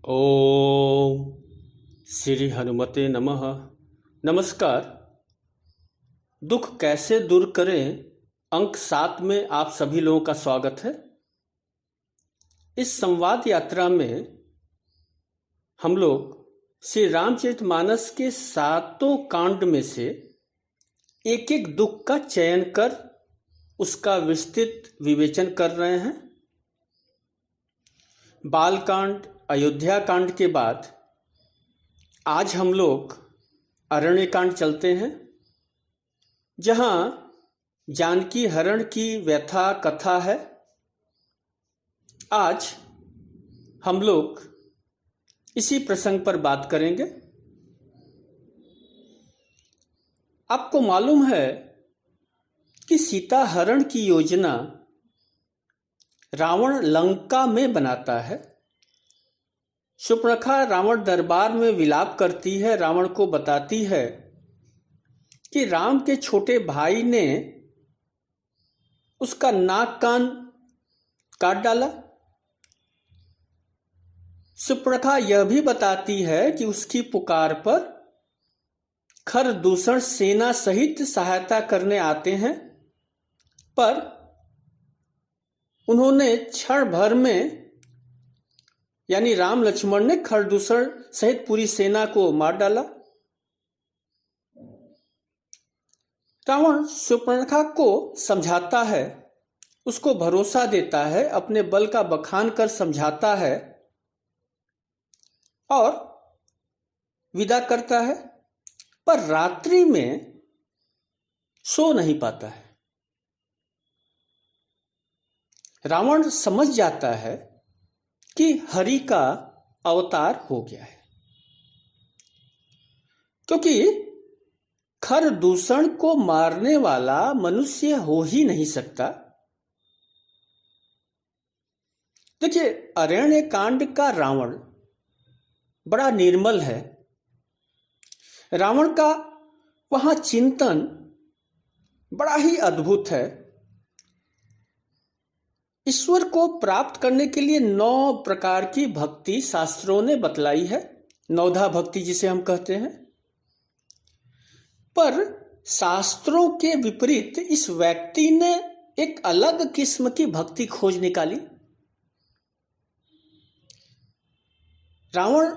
ओम श्री हनुमते नमः। नमस्कार। दुख कैसे दूर करें अंक 7 में आप सभी लोगों का स्वागत है। इस संवाद यात्रा में हम लोग श्री रामचरितमानस के 7 कांड में से एक एक दुख का चयन कर उसका विस्तृत विवेचन कर रहे हैं। बालकांड, अयोध्या कांड के बाद आज हम लोग अरण्य कांड चलते हैं, जहां जानकी हरण की व्यथा कथा है। आज हम लोग इसी प्रसंग पर बात करेंगे। आपको मालूम है कि सीता हरण की योजना रावण लंका में बनाता है। शूर्पणखा रावण दरबार में विलाप करती है, रावण को बताती है कि राम के छोटे भाई ने उसका नाक कान काट डाला। शूर्पणखा यह भी बताती है कि उसकी पुकार पर खरदूषण सेना सहित सहायता करने आते हैं, पर उन्होंने क्षण भर में यानी राम लक्ष्मण ने खरदूषण सहित पूरी सेना को मार डाला। रावण शूर्पणखा को समझाता है, उसको भरोसा देता है, अपने बल का बखान कर समझाता है और विदा करता है, पर रात्रि में सो नहीं पाता है। रावण समझ जाता है कि हरि का अवतार हो गया है, क्योंकि खरदूषण को मारने वाला मनुष्य हो ही नहीं सकता। देखिए, अरण्य कांड का रावण बड़ा निर्मल है। रावण का वहां चिंतन बड़ा ही अद्भुत है। ईश्वर को प्राप्त करने के लिए 9 प्रकार की भक्ति शास्त्रों ने बतलाई है, नवधा भक्ति जिसे हम कहते हैं। पर शास्त्रों के विपरीत इस व्यक्ति ने एक अलग किस्म की भक्ति खोज निकाली। रावण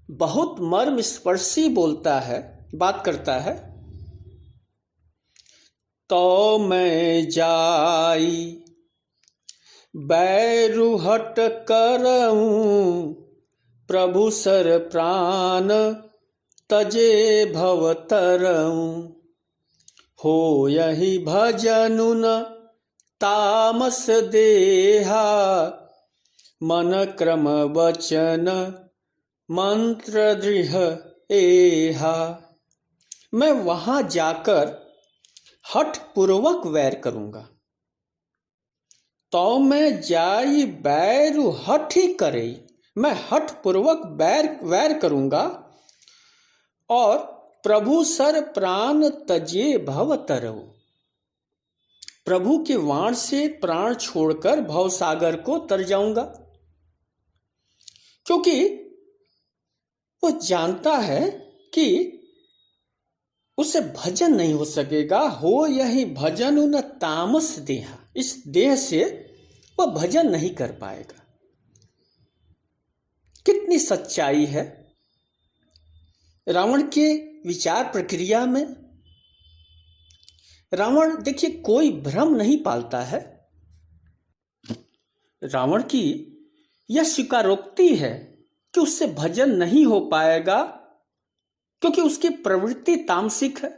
बहुत मर्मस्पर्शी बोलता है, बात करता है। तो मैं जाई बैरु हट करऊं, प्रभु सर प्राण तजे भव तरऊं। हो यही भजनु न तामस देहा, मन क्रम वचन मंत्र दृढ़ एहा। मैं वहां जाकर हठ पूर्वक वैर करूंगा। तो मैं जाई बैरु हठ ही करे, मैं हठ पूर्वक वैर करूंगा और प्रभु सर प्राण तजे भव तरऊ, प्रभु के वाण से प्राण छोड़कर भव सागर को तर जाऊंगा। क्योंकि वो जानता है कि उसे भजन नहीं हो सकेगा। हो यही भजन न तामस देहा, इस देह से वह भजन नहीं कर पाएगा। कितनी सच्चाई है रावण के विचार प्रक्रिया में। रावण देखिए कोई भ्रम नहीं पालता है। रावण की यह स्वीकारोक्ति है कि उससे भजन नहीं हो पाएगा, क्योंकि उसकी प्रवृत्ति तामसिक है।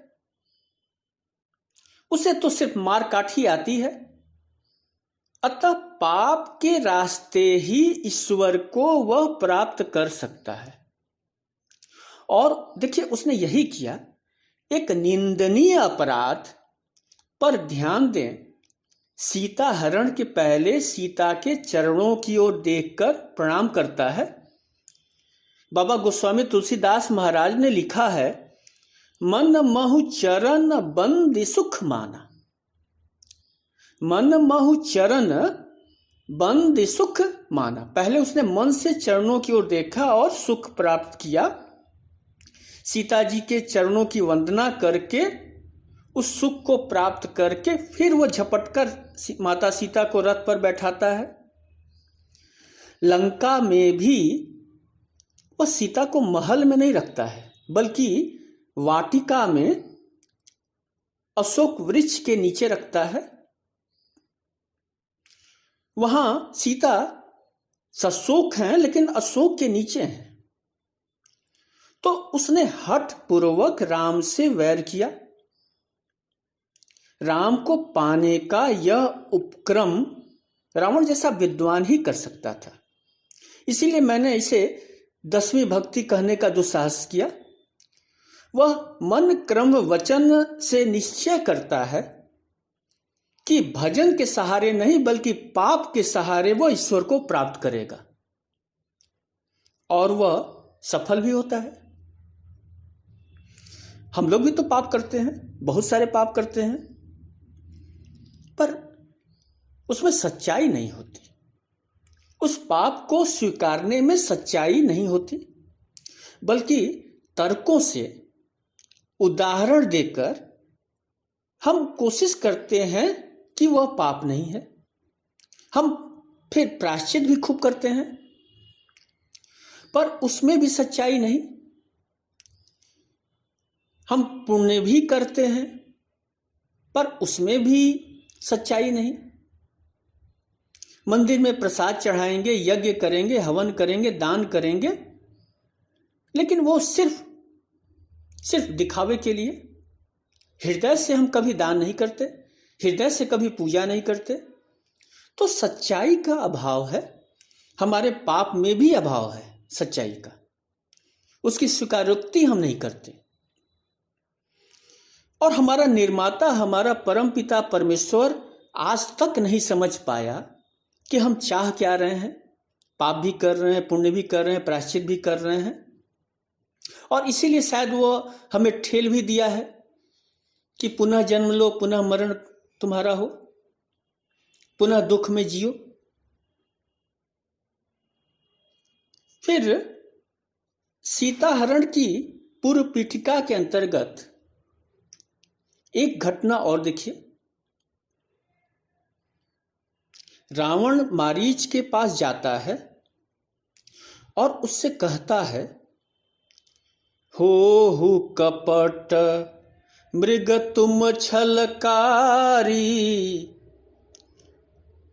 उसे तो सिर्फ मार काट ही आती है। अतः पाप के रास्ते ही ईश्वर को वह प्राप्त कर सकता है। और देखिए उसने यही किया। एक निंदनीय अपराध पर ध्यान दें। सीता हरण के पहले सीता के चरणों की ओर देखकर प्रणाम करता है। बाबा गोस्वामी तुलसीदास महाराज ने लिखा है, मन महु चरण बंदी सुख माना। मन महु चरण बंद सुख माना। पहले उसने मन से चरणों की ओर देखा और सुख प्राप्त किया। सीता जी के चरणों की वंदना करके उस सुख को प्राप्त करके फिर वो झपटकर माता सीता को रथ पर बैठाता है। लंका में भी वह सीता को महल में नहीं रखता है, बल्कि वाटिका में अशोक वृक्ष के नीचे रखता है। वहां सीता सशोक हैं, लेकिन अशोक के नीचे हैं। तो उसने हठ पूर्वक राम से वैर किया। राम को पाने का यह उपक्रम रावण जैसा विद्वान ही कर सकता था। इसीलिए मैंने इसे 10वीं भक्ति कहने का दुस्साहस किया। वह मन क्रम वचन से निश्चय करता है कि भजन के सहारे नहीं बल्कि पाप के सहारे वह ईश्वर को प्राप्त करेगा, और वह सफल भी होता है। हम लोग भी तो पाप करते हैं, बहुत सारे पाप करते हैं, पर उसमें सच्चाई नहीं होती। उस पाप को स्वीकारने में सच्चाई नहीं होती, बल्कि तर्कों से उदाहरण देकर हम कोशिश करते हैं कि वह पाप नहीं है। हम फिर प्रायश्चित भी खूब करते हैं, पर उसमें भी सच्चाई नहीं। हम पुण्य भी करते हैं, पर उसमें भी सच्चाई नहीं। मंदिर में प्रसाद चढ़ाएंगे, यज्ञ करेंगे, हवन करेंगे, दान करेंगे, लेकिन वो सिर्फ दिखावे के लिए। हृदय से हम कभी दान नहीं करते, हृदय से कभी पूजा नहीं करते। तो सच्चाई का अभाव है, हमारे पाप में भी अभाव है सच्चाई का। उसकी स्वीकारोक्ति हम नहीं करते। और हमारा निर्माता, हमारा परमपिता परमेश्वर आज तक नहीं समझ पाया कि हम चाह क्या रहे हैं। पाप भी कर रहे हैं, पुण्य भी कर रहे हैं, प्रायश्चित भी कर रहे हैं, और इसीलिए शायद वो हमें ठेल भी दिया है कि पुनः जन्म लो, पुनः मरण तुम्हारा हो, पुनः दुख में जियो। फिर सीता हरण की पूर्व पीठिका के अंतर्गत एक घटना और देखिए। रावण मारीच के पास जाता है और उससे कहता है, हो कपट मृग तुम छलकारी,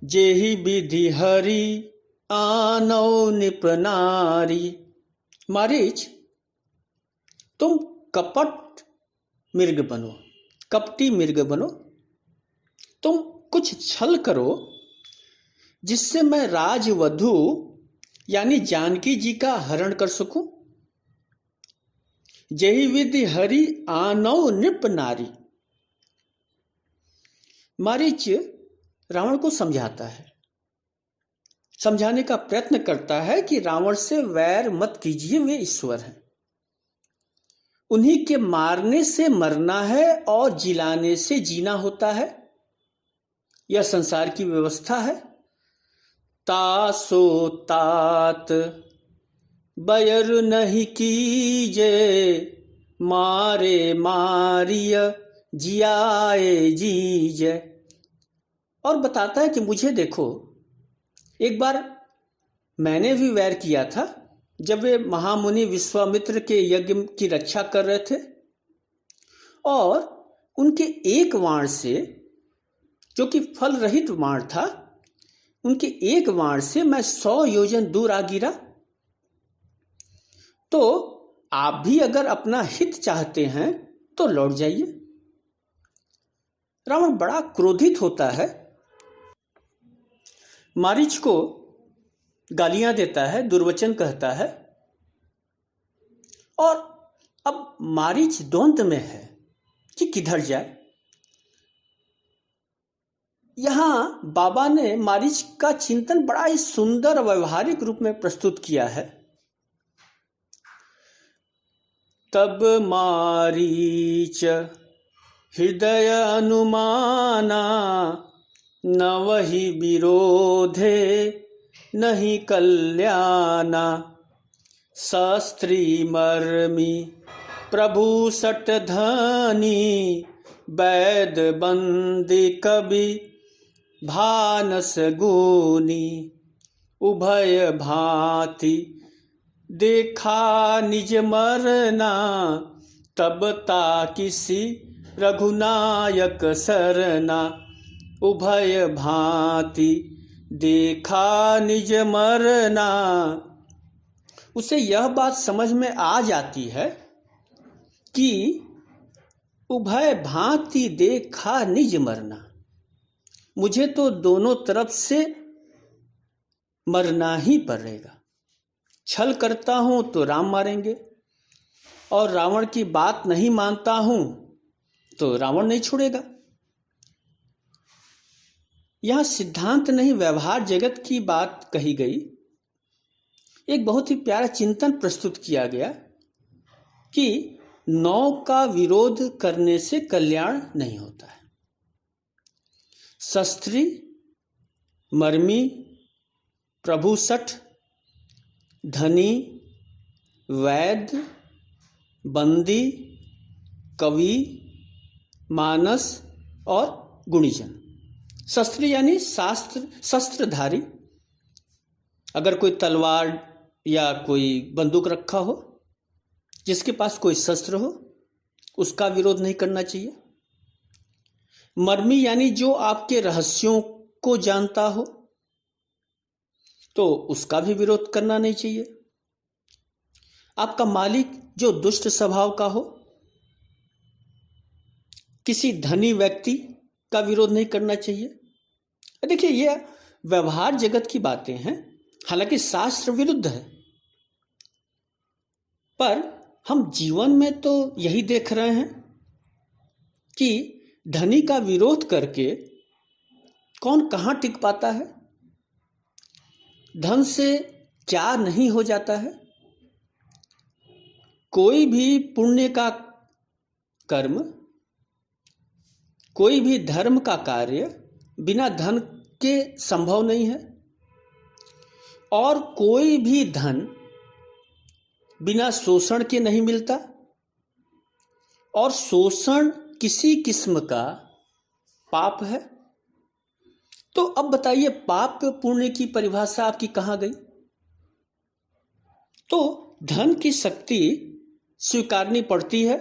जेहि विधि हरि आनौ निपनारी। मारीच, तुम कपट मृग बनो, कपटी मृग बनो, तुम कुछ छल करो जिससे मैं राजवधू यानी जानकी जी का हरण कर सकूं। जेहि विधि हरि आनौ नृप नारी। मारीच रावण को समझाता है, समझाने का प्रयत्न करता है कि रावण से वैर मत कीजिए, वे ईश्वर हैं। उन्हीं के मारने से मरना है और जिलाने से जीना होता है। यह संसार की व्यवस्था है। तासो तात बयर नहीं कीजे, मारे मारिय जियाए जीजे। और बताता है कि मुझे देखो, एक बार मैंने भी वैर किया था जब वे महामुनि विश्वामित्र के यज्ञ की रक्षा कर रहे थे, और उनके एक वाण से, जो कि फल रहित वाण था, उनके एक वाण से मैं 100 योजन दूर आ गिरा। तो आप भी अगर अपना हित चाहते हैं तो लौट जाइए। रावण बड़ा क्रोधित होता है, मारीच को गालियां देता है, दुर्वचन कहता है, और अब मारीच द्वंद्व में है कि किधर जाए। यहां बाबा ने मारीच का चिंतन बड़ा ही सुंदर व्यवहारिक रूप में प्रस्तुत किया है। तब मारीच हृदय अनुमाना, न वही विरोधे नहीं कल्याणा। शास्त्री मर्मी प्रभु सट धनी, वैद बंदी कवि भानस गुनी। उभय भांति देखा निज मरना, तब ता किसी रघुनायक सरना। उभय भांति देखा निज मरना। उसे यह बात समझ में आ जाती है कि उभय भांति देखा निज मरना, मुझे तो दोनों तरफ से मरना ही पड़ेगा। छल करता हूं तो राम मारेंगे, और रावण की बात नहीं मानता हूं तो रावण नहीं छोड़ेगा। यहां सिद्धांत नहीं, व्यवहार जगत की बात कही गई। एक बहुत ही प्यारा चिंतन प्रस्तुत किया गया कि नौ का विरोध करने से कल्याण नहीं होता है। शस्त्री, मर्मी, प्रभु सठ, धनी, वैद्य, बंदी, कवि, मानस और गुणीजन। शस्त्री यानी शास्त्र, शस्त्रधारी। अगर कोई तलवार या कोई बंदूक रखा हो, जिसके पास कोई शस्त्र हो, उसका विरोध नहीं करना चाहिए। मर्मी यानी जो आपके रहस्यों को जानता हो, तो उसका भी विरोध करना नहीं चाहिए। आपका मालिक जो दुष्ट स्वभाव का हो, किसी धनी व्यक्ति का विरोध नहीं करना चाहिए। देखिए, ये व्यवहार जगत की बातें हैं, हालांकि शास्त्र विरुद्ध है, पर हम जीवन में तो यही देख रहे हैं कि धनी का विरोध करके कौन कहां टिक पाता है। धन से क्या नहीं हो जाता है। कोई भी पुण्य का कर्म, कोई भी धर्म का कार्य बिना धन के संभव नहीं है, और कोई भी धन बिना शोषण के नहीं मिलता, और शोषण किसी किस्म का पाप है। तो अब बताइए, पाप पुण्य की परिभाषा आपकी कहां गई? तो धन की शक्ति स्वीकारनी पड़ती है।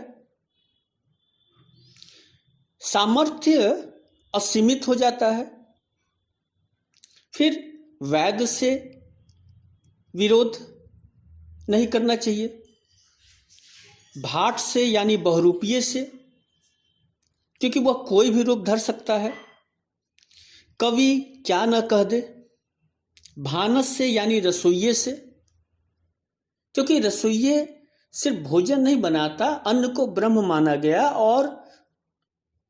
सामर्थ्य असीमित हो जाता है। फिर वैद से विरोध नहीं करना चाहिए, भाट से यानी बहुरूपीय से, क्योंकि वह कोई भी रूप धर सकता है। कवि क्या न कह दे। भानस से यानी रसोइये से, क्योंकि रसोइये सिर्फ भोजन नहीं बनाता, अन्न को ब्रह्म माना गया और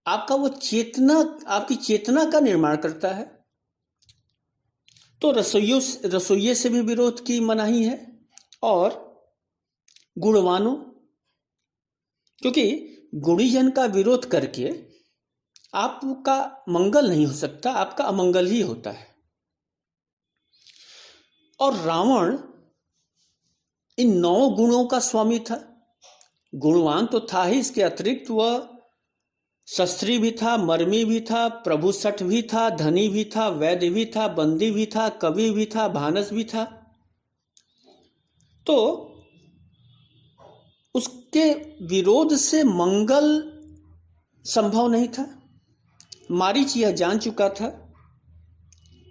आपका वो चेतना, आपकी चेतना का निर्माण करता है। तो रसोइये से भी विरोध की मनाही है। और गुणवानों, क्योंकि गुणीजन का विरोध करके आपका मंगल नहीं हो सकता, आपका अमंगल ही होता है। और रावण इन 9 गुणों का स्वामी था। गुणवान तो था ही, इसके अतिरिक्त वह शस्त्री भी था, मर्मी भी था, प्रभु सठ भी था, धनी भी था, वैद्य भी था, बंदी भी था, कवि भी था, भानस भी था। तो उसके विरोध से मंगल संभव नहीं था। मारीच यह जान चुका था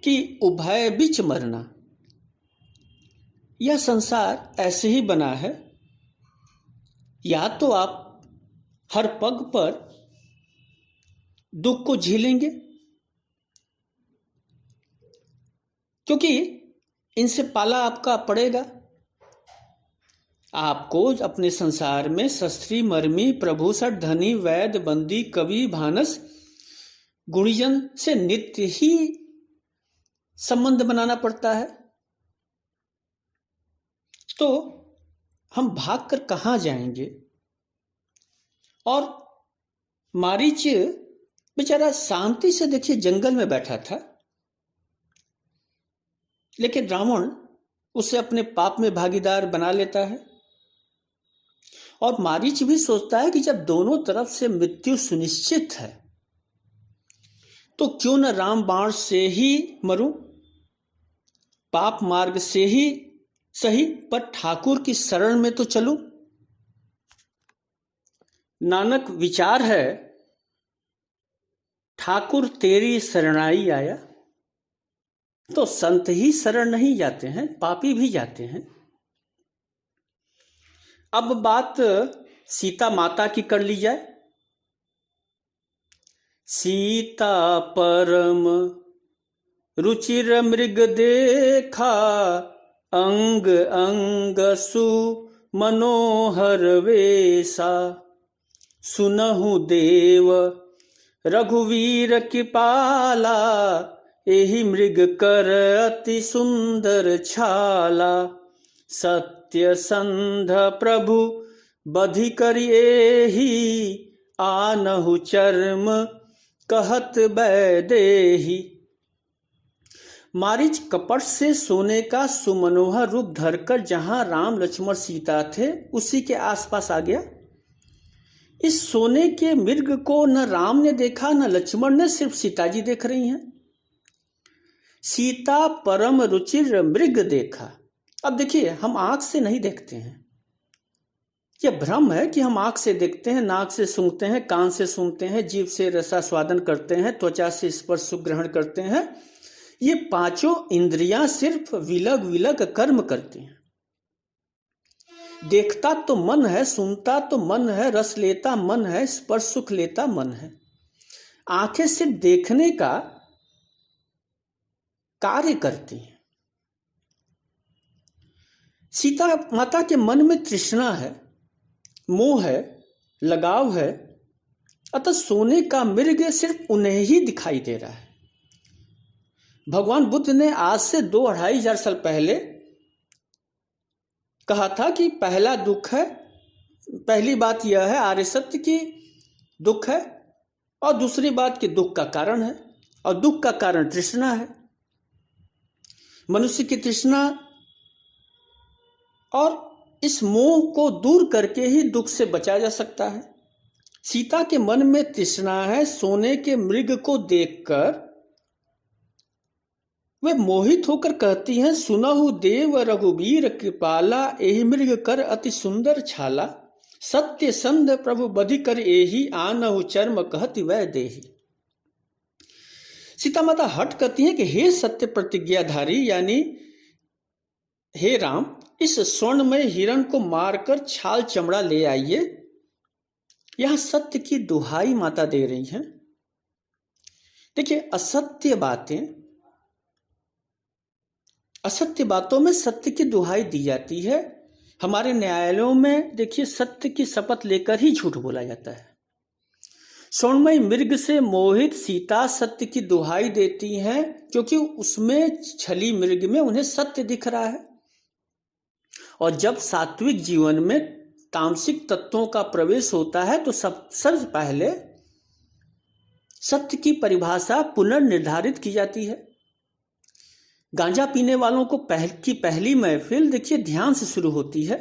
कि उभय बीच मरना, यह संसार ऐसे ही बना है। या तो आप हर पग पर दुख को झेलेंगे, क्योंकि इनसे पाला आपका पड़ेगा। आपको अपने संसार में शस्त्री, मर्मी, प्रभु सठ, धनी, वैद्य, बंदी, कवि, भानस, गुणीजन से नित्य ही संबंध बनाना पड़ता है। तो हम भागकर कहां जाएंगे? और मारीच बेचारा शांति से देखिए जंगल में बैठा था, लेकिन रावण उसे अपने पाप में भागीदार बना लेता है। और मारीच भी सोचता है कि जब दोनों तरफ से मृत्यु सुनिश्चित है तो क्यों न राम बाण से ही मरूं, पाप मार्ग से ही सही, पर ठाकुर की शरण में तो चलूं। नानक विचार है, ठाकुर तेरी शरणाई आया। तो संत ही शरण नहीं जाते हैं, पापी भी जाते हैं। अब बात सीता माता की कर ली जाए। सीता परम रुचिर मृग देखा, अंग अंग सु मनोहर वेसा, सुनहु देव रघुवीर कृपाला, एहि मृग कर अति सुंदर छाला, सत्य संध प्रभु बधि करि एहि, आनहु चर्म कहत बैदेही। मारीच कपट से सोने का सुमनोहर रूप धरकर जहां राम लक्ष्मण सीता थे उसी के आसपास आ गया। इस सोने के मृग को न राम ने देखा न लक्ष्मण ने, सिर्फ सीता जी देख रही हैं। सीता परम रुचिर मृग देखा। अब देखिए, हम आंख से नहीं देखते हैं, यह भ्रम है कि हम आंख से देखते हैं, नाक से सूंघते हैं, कान से सुनते हैं, जीभ से रसास्वादन करते हैं, त्वचा से स्पर्श सुख ग्रहण करते हैं। ये पांचों इंद्रियां सिर्फ विलग विलग कर्म करती हैं। देखता तो मन है, सुनता तो मन है, रस लेता मन है, स्पर्श सुख लेता मन है। आंखें सिर्फ देखने का कार्य करती हैं। सीता माता के मन में तृष्णा है, मोह है, लगाव है, अतः सोने का मृग सिर्फ उन्हें ही दिखाई दे रहा है। भगवान बुद्ध ने आज से 2-2500 साल पहले कहा था कि पहला दुख है, पहली बात यह है आर्य सत्य की दुख है, और दूसरी बात कि दुख का कारण है, और दुख का कारण तृष्णा है। मनुष्य की तृष्णा और इस मोह को दूर करके ही दुख से बचा जा सकता है। सीता के मन में तृष्णा है। सोने के मृग को देखकर वे मोहित होकर कहती हैं, सुनहु देव रघुवीर कृपाला, एहि मृग कर अति सुंदर छाला, सत्य संध प्रभु बधि कर एहि, आनहु चर्म कहति वै देहि। सीता माता हट कहती हैं कि हे सत्य प्रतिज्ञाधारी, यानी हे राम, इस स्वर्णमय हिरण को मारकर छाल चमड़ा ले आइए। यह सत्य की दुहाई माता दे रही हैं। देखिए, असत्य बातों में सत्य की दुहाई दी जाती है। हमारे न्यायालयों में देखिए, सत्य की शपथ लेकर ही झूठ बोला जाता है। स्वर्णमय मृग से मोहित सीता सत्य की दुहाई देती हैं, क्योंकि उसमें छली मृग में उन्हें सत्य दिख रहा है। और जब सात्विक जीवन में तामसिक तत्वों का प्रवेश होता है तो सबसे पहले सत्य की परिभाषा पुनर्निर्धारित की जाती है। गांजा पीने वालों को पहली महफिल देखिए ध्यान से शुरू होती है।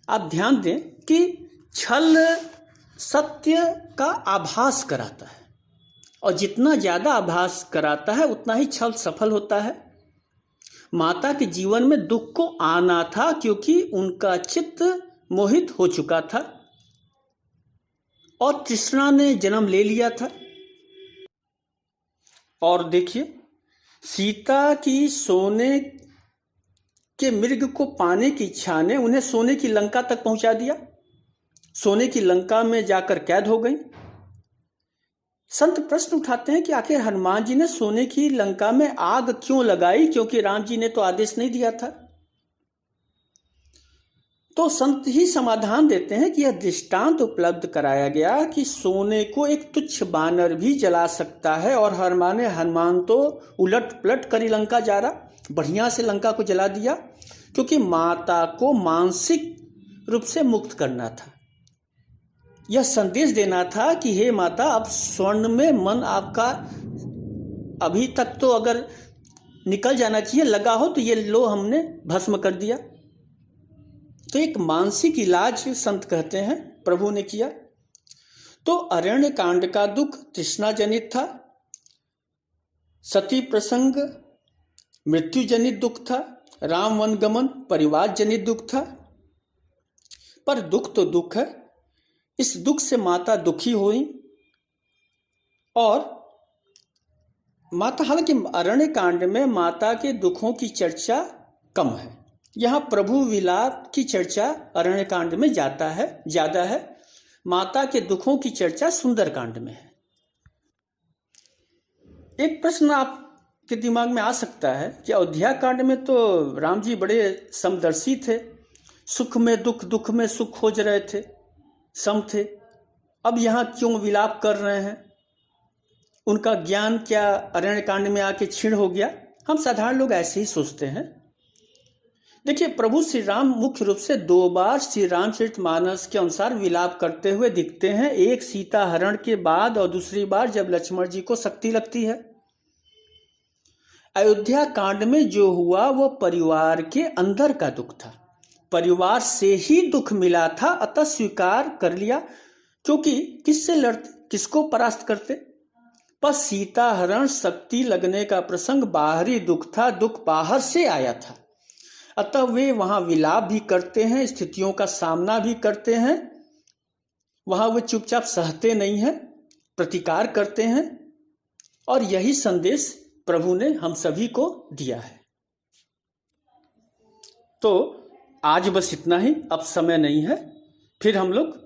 आप ध्यान दें कि छल सत्य का आभास कराता है, और जितना ज्यादा आभास कराता है उतना ही छल सफल होता है। माता के जीवन में दुख को आना था, क्योंकि उनका चित्त मोहित हो चुका था और तृष्णा ने जन्म ले लिया था। और देखिए, सीता की सोने के मृग को पाने की इच्छा ने उन्हें सोने की लंका तक पहुंचा दिया। सोने की लंका में जाकर कैद हो गई। संत प्रश्न उठाते हैं कि आखिर हनुमान जी ने सोने की लंका में आग क्यों लगाई, क्योंकि राम जी ने तो आदेश नहीं दिया था। तो संत ही समाधान देते हैं कि यह दृष्टांत उपलब्ध कराया गया कि सोने को एक तुच्छ बानर भी जला सकता है, और हनुमान तो उलट पलट कर लंका जा रहा, बढ़िया से लंका को जला दिया, क्योंकि माता को मानसिक रूप से मुक्त करना था। यह संदेश देना था कि हे माता, अब स्वर्ण में मन आपका अभी तक तो अगर निकल जाना चाहिए, लगा हो तो ये लो हमने भस्म कर दिया। तो एक मानसिक इलाज संत कहते हैं प्रभु ने किया। तो अरण्य कांड का दुख तृष्णा जनित था, सती प्रसंग मृत्यु जनित दुख था, राम वन गमन परिवार जनित दुख था। पर दुख तो दुख है, इस दुख से माता दुखी हुई। और माता, हालांकि अरण्य कांड में माता के दुखों की चर्चा कम है, यहाँ प्रभु विलाप की चर्चा अरण्य कांड में ज्यादा है। माता के दुखों की चर्चा सुंदर कांड में है। एक प्रश्न आपके दिमाग में आ सकता है कि अयोध्या कांड में तो राम जी बड़े समदर्शी थे, सुख में दुख, दुख में सुख खोज रहे थे, सम थे। अब यहाँ क्यों विलाप कर रहे हैं? उनका ज्ञान क्या अरण्य कांड में आके क्षीण हो गया? हम साधारण लोग ऐसे ही सोचते हैं। देखिए, प्रभु श्री राम मुख्य रूप से 2 बार श्री रामचरितमानस के अनुसार विलाप करते हुए दिखते हैं। एक सीता हरण के बाद और दूसरी बार जब लक्ष्मण जी को शक्ति लगती है। अयोध्या कांड में जो हुआ वो परिवार के अंदर का दुख था, परिवार से ही दुख मिला था, अतः स्वीकार कर लिया। क्योंकि किससे लड़ते, किसको परास्त करते? पर सीता हरण शक्ति लगने का प्रसंग बाहरी दुख था, दुख बाहर से आया था, अतः वे वहां विलाप भी करते हैं, स्थितियों का सामना भी करते हैं। वहां वे चुपचाप सहते नहीं हैं, प्रतिकार करते हैं। और यही संदेश प्रभु ने हम सभी को दिया है। तो आज बस इतना ही, अब समय नहीं है, फिर हम लोग